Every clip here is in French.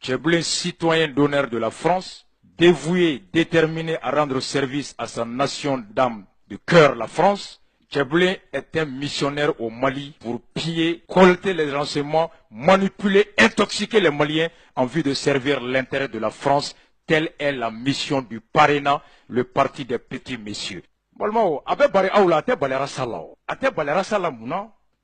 Tcheblin, citoyen d'honneur de la France, dévoué, déterminé à rendre service à sa nation d'âme de cœur, la France, Tcheblin est un missionnaire au Mali pour piller, collecter les renseignements, manipuler, intoxiquer les Maliens en vue de servir l'intérêt de la France. Telle est la mission du Parena, le parti des petits messieurs.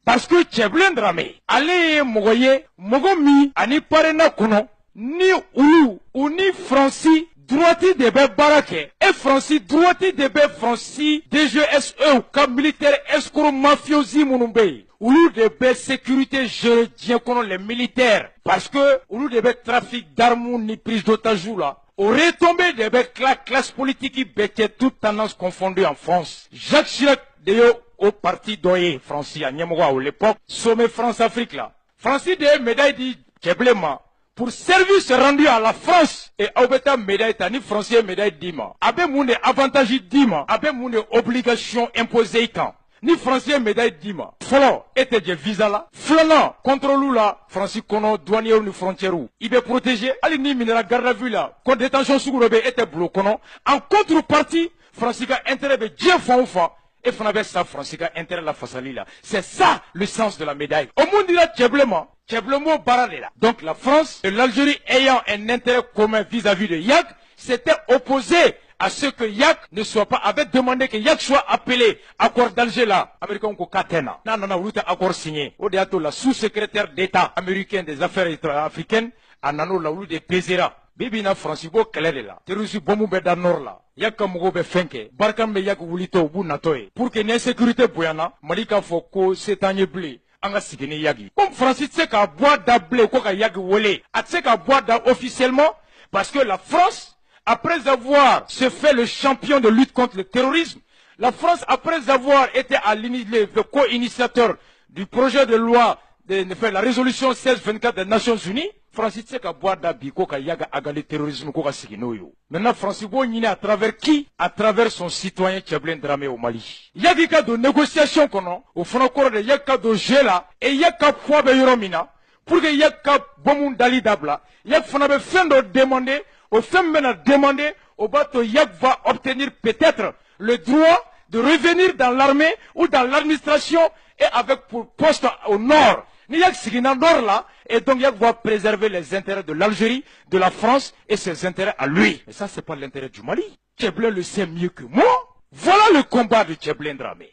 Parce que Tcheblin Dramé, allez Mogoye, Mogomi, Ani Parena Kuno, ni Oulu, ou ni Franci, droiti de be barake, et Franci, droiti de be Franci, DGSE, ou cap militaire, escroc mafiosi Mounoumbe, Oulu de be sécurité juridienne contre les militaires, parce que Oulu de be trafic d'armes ni prise d'otage là, aurait tombé de be classe politique qui bêtait toute tendance confondue en France. Jacques Chirac, de au parti Doye, Franci, à Niamoua, à l'époque, sommet France-Afrique là. Franci de médaille dit Tcheblema, pour service rendu à la France, et Aubeta médaille tani Français médaille Dima. Abe moune avantage Dima, abe moune obligation imposée quand. Ni Français médaille Dima. Folo, était de visa là. Flanant, contrôle là, Francis Kono, douanier ni frontière où. Il est protégé, ali ni minera garde à vue là. Quand détention Sougourebe était bloqué, en contrepartie, Francis a intérêt de Dieu fa. Et Fanabé ça, Francis a intérêt la façali là. C'est ça le sens de la médaille. Au monde il a Tcheblema. Tcheblemo Barale là. Donc la France et l'Algérie ayant un intérêt commun vis-à-vis de Yak, s'étaient opposés à ce que Yak ne soit pas, avait demandé que Yak soit appelé accord d'Alger là. Américain ko katena. Non, ou accord signé. Au déato la sous-secrétaire d'État américain des affaires africaines, anano la ou de Pesera. Bibi na Francibo kelele la. Terusi bomu be da nord la. Yak ka mugo be fenke. Barkam be Yak wulito bu natoye. Pour que l'insécurité boyana, Malika foko setanye blé. Anga sigeni Yagi. Comme Francis sait qu'à boire d'ablé quoi Yagi wolé. A sait qu'à boire officiellement parce que la France, après avoir se fait le champion de lutte contre le terrorisme, la France, après avoir été le co-initiateur du projet de loi de la résolution 1624 des Nations Unies, Francis sait qu'à boire d'abiko qu'à yaga agale terrorisme quoi siginoyo. Maintenant, Francis Boigny à travers qui? À travers son citoyen Tcheblin Dramé au Mali. Yagi de négociation qu'on au fond de yaka de gela et yaka poibe yoromina pour que yaka bomun dali dabla. Yak fonabe fin de demander, au fin de demander, au bateau yak va obtenir peut-être le droit de revenir dans l'armée ou dans l'administration et avec pour poste au nord. Niyak Sigina nord là, et donc Yak va préserver les intérêts de l'Algérie, de la France et ses intérêts à lui. Mais ça, c'est pas l'intérêt du Mali. Tcheblin le sait mieux que moi. Voilà le combat de Tcheblin Dramé.